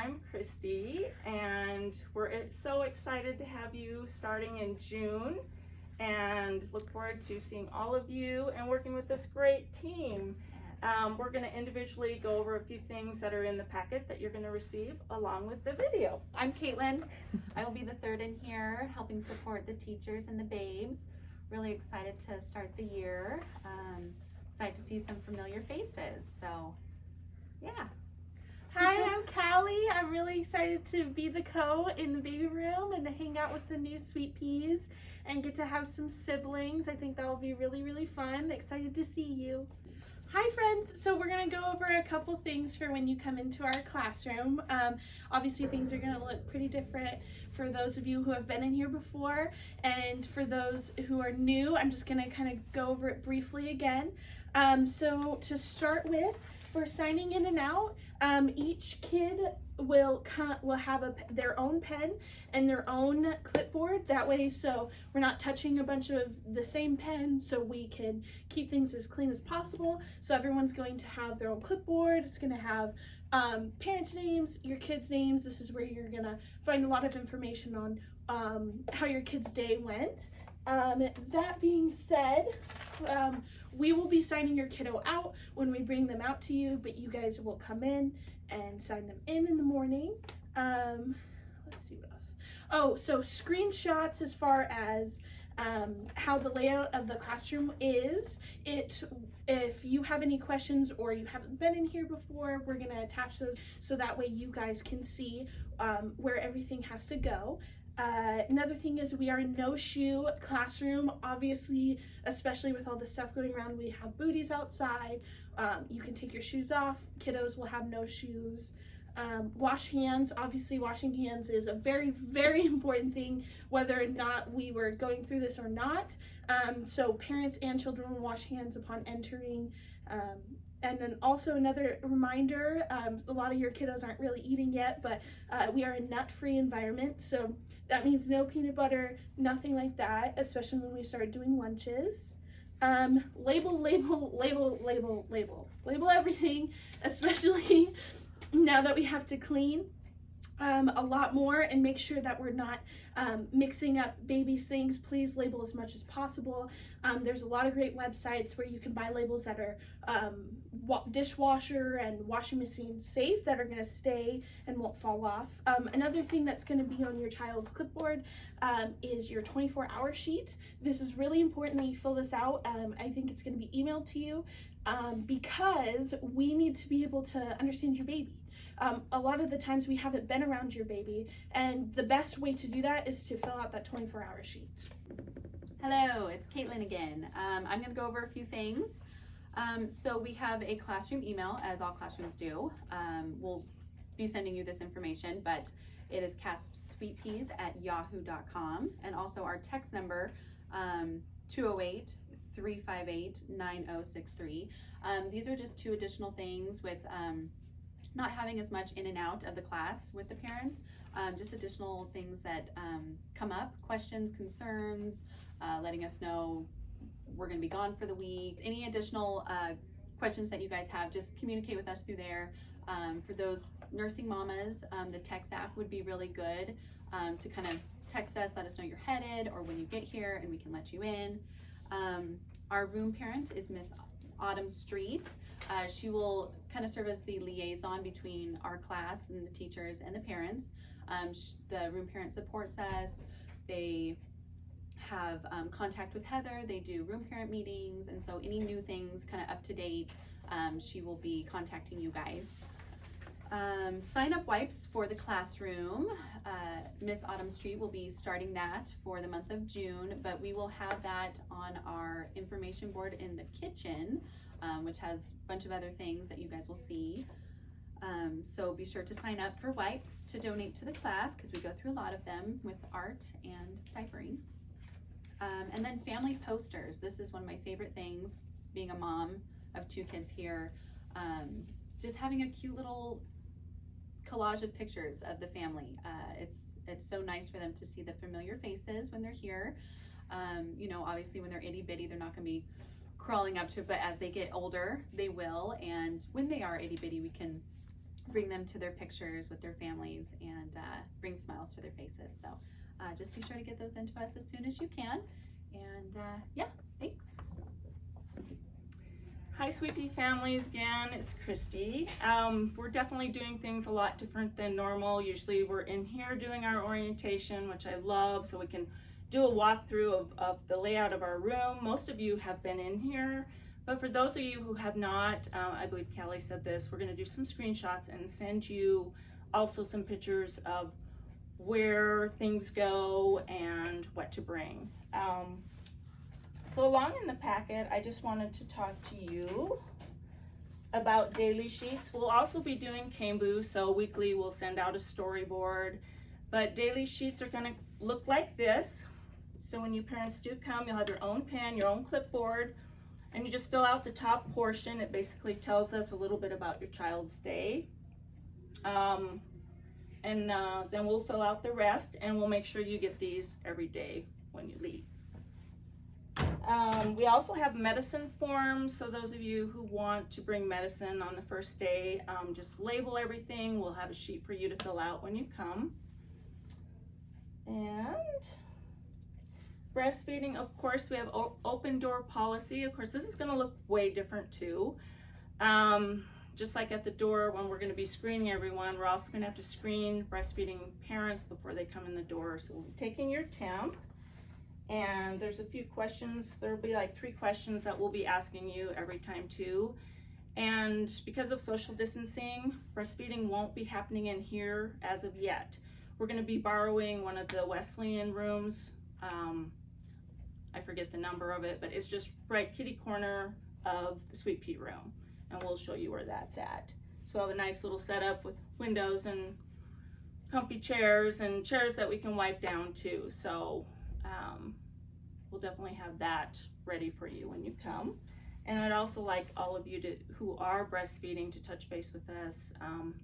I'm Christy, and we're so excited to have you starting in June, and look forward to seeing all of you and working with this great team. We're going to individually go over a few things that are in the packet that you're going to receive along with the video. I'm Caitlin. I will be the third in here, helping support the teachers and the babes. Really excited to start the year. Excited to see some familiar faces. So, yeah. Hi, I'm Callie. I'm really excited to be the in the baby room and to hang out with the new Sweet Peas and get to have some siblings. I think that will be really, really fun. Excited to see you. Hi friends, so we're going to go over a couple things for when you come into our classroom. Obviously things are going to look pretty different for those of you who have been in here before, and for those who are new, I'm just going to kind of go over it briefly again. So to start with, for signing in and out, each kid will have their own pen and their own clipboard. That way, so we're not touching a bunch of the same pen, so we can keep things as clean as possible. So everyone's going to have their own clipboard. It's going to have parents' names, your kids' names. This is where you're going to find a lot of information on how your kid's day went. That being said, we will be signing your kiddo out when we bring them out to you, but you guys will come in and sign them in the morning. Let's see what else. Oh, so screenshots as far as how the layout of the classroom is. If you have any questions or you haven't been in here before, we're gonna attach those so that way you guys can see where everything has to go. Another thing is we are a no-shoe classroom. Obviously, especially with all the stuff going around, we have booties outside. You can take your shoes off. Kiddos will have no shoes. Wash hands. Obviously, washing hands is a very, very important thing, whether or not we were going through this or not. So parents and children will wash hands upon entering. And then also another reminder, a lot of your kiddos aren't really eating yet, but we are a nut-free environment. So that means no peanut butter, nothing like that, especially when we start doing lunches. Label everything, especially now that we have to clean a lot more and make sure that we're not mixing up babies' things. Please label as much as possible. There's a lot of great websites where you can buy labels that are dishwasher and washing machine safe, that are going to stay and won't fall off. Another thing that's going to be on your child's clipboard is your 24-hour sheet. This is really important that you fill this out. I think it's going to be emailed to you because we need to be able to understand your baby. A lot of the times we haven't been around your baby, and the best way to do that is to fill out that 24-hour sheet. Hello, it's Caitlin again. I'm going to go over a few things. So we have a classroom email, as all classrooms do. We'll be sending you this information, but it is caspsweetpeas@yahoo.com, and also our text number 208-358-9063. These are just two additional things with not having as much in and out of the class with the parents, just additional things that come up, questions, concerns, letting us know we're going to be gone for the week. Any additional questions that you guys have, just communicate with us through there. For those nursing mamas, the text app would be really good to kind of text us, let us know you're headed or when you get here, and we can let you in. Our room parent is Miss Autumn Street. She will kind of serve as the liaison between our class and the teachers and the parents. The room parent supports us. They have contact with Heather. They do room parent meetings, and so any new things kind of up to date, she will be contacting you guys. Sign up wipes for the classroom. Miss Autumn Street will be starting that for the month of June, but we will have that on our information board in the kitchen, which has a bunch of other things that you guys will see. So be sure to sign up for wipes to donate to the class, because we go through a lot of them with art and diapering. And then family posters. This is one of my favorite things, being a mom of two kids here. Just having a cute little collage of pictures of the family. It's so nice for them to see the familiar faces when they're here. You know, obviously when they're itty bitty, they're not gonna be crawling up to it, but as they get older, they will. And when they are itty bitty, we can bring them to their pictures with their families and bring smiles to their faces. So just be sure to get those into us as soon as you can. And yeah, thanks. Hi, Sweet Pea families, again, it's Christy. We're definitely doing things a lot different than normal. Usually we're in here doing our orientation, which I love, so we can do a walkthrough of the layout of our room. Most of you have been in here, but for those of you who have not, I believe Callie said this, we're gonna do some screenshots and send you also some pictures of where things go and what to bring. So along in the packet, I just wanted to talk to you about daily sheets. We'll also be doing Kambu, so weekly we'll send out a storyboard, but daily sheets are gonna look like this. So when you parents do come, you'll have your own pen, your own clipboard, and you just fill out the top portion. It basically tells us a little bit about your child's day. Then we'll fill out the rest, and we'll make sure you get these every day when you leave. We also have medicine forms, so those of you who want to bring medicine on the first day, just label everything. We'll have a sheet for you to fill out when you come. And breastfeeding, of course, we have open door policy. Of course, this is going to look way different too. Just like at the door when we're going to be screening everyone, we're also going to have to screen breastfeeding parents before they come in the door. So we'll be taking your temp. And there's a few questions. There'll be like 3 questions that we'll be asking you every time too. And because of social distancing, breastfeeding won't be happening in here as of yet. We're going to be borrowing one of the Wesleyan rooms. I forget the number of it, but it's just right kitty corner of the Sweet Pea room. And we'll show you where that's at. So we'll have a nice little setup with windows and comfy chairs and chairs that we can wipe down too. So we'll definitely have that ready for you when you come. And I'd also like all of you who are breastfeeding to touch base with us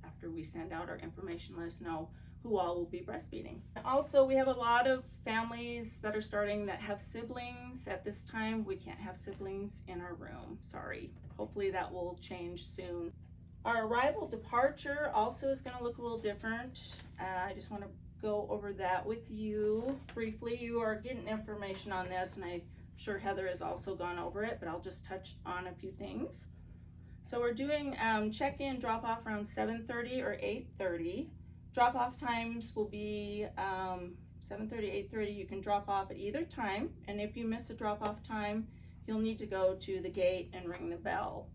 after we send out our information. Let us know who all will be breastfeeding. Also, we have a lot of families that are starting that have siblings. At this time, we can't have siblings in our room, sorry. Hopefully that will change soon. Our arrival departure also is gonna look a little different. I just wanna go over that with you briefly. You are getting information on this, and I'm sure Heather has also gone over it, but I'll just touch on a few things. So we're doing check-in, drop-off around 7:30 or 8:30. Drop-off times will be 7:30, 8:30. You can drop off at either time, and if you miss a drop-off time, you'll need to go to the gate and ring the bell.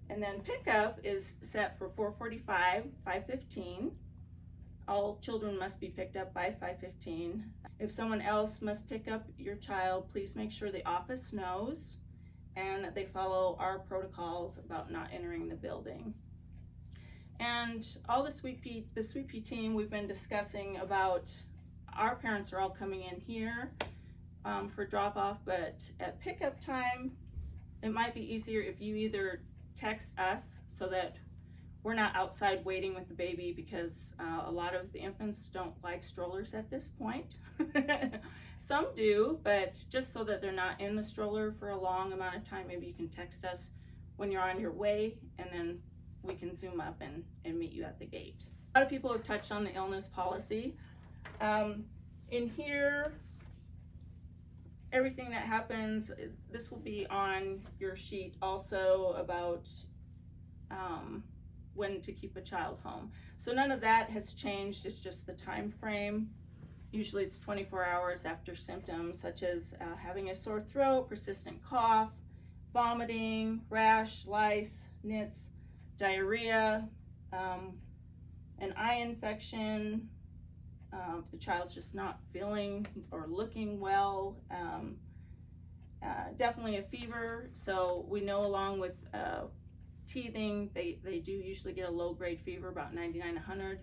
And then pickup is set for 4:45, 5:15. All children must be picked up by 5:15. If someone else must pick up your child, please make sure the office knows and that they follow our protocols about not entering the building. And all the Sweet Pea team, we've been discussing about our parents are all coming in here for drop off, but at pickup time, it might be easier if you either text us so that we're not outside waiting with the baby, because a lot of the infants don't like strollers at this point. Some do, but just so that they're not in the stroller for a long amount of time, maybe you can text us when you're on your way, and then we can zoom up and meet you at the gate. A lot of people have touched on the illness policy. In here, everything that happens, this will be on your sheet also about when to keep a child home. So none of that has changed, it's just the time frame. Usually it's 24 hours after symptoms such as having a sore throat, persistent cough, vomiting, rash, lice, nits, diarrhea, an eye infection, if the child's just not feeling or looking well, definitely a fever. So we know along with teething, they do usually get a low-grade fever, about 99, 100.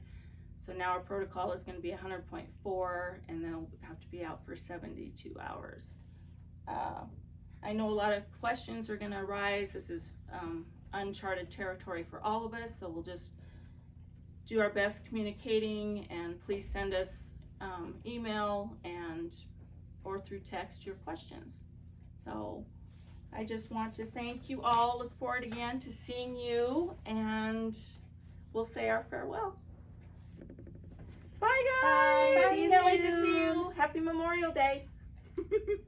So now our protocol is going to be 100.4, and they'll have to be out for 72 hours. I know a lot of questions are going to arise. This is uncharted territory for all of us, so we'll just do our best communicating, and please send us email or through text your questions. So I just want to thank you all. Look forward again to seeing you, and we'll say our farewell. Bye, Bye. guys. See you Can't wait to soon. see you. Happy Memorial Day.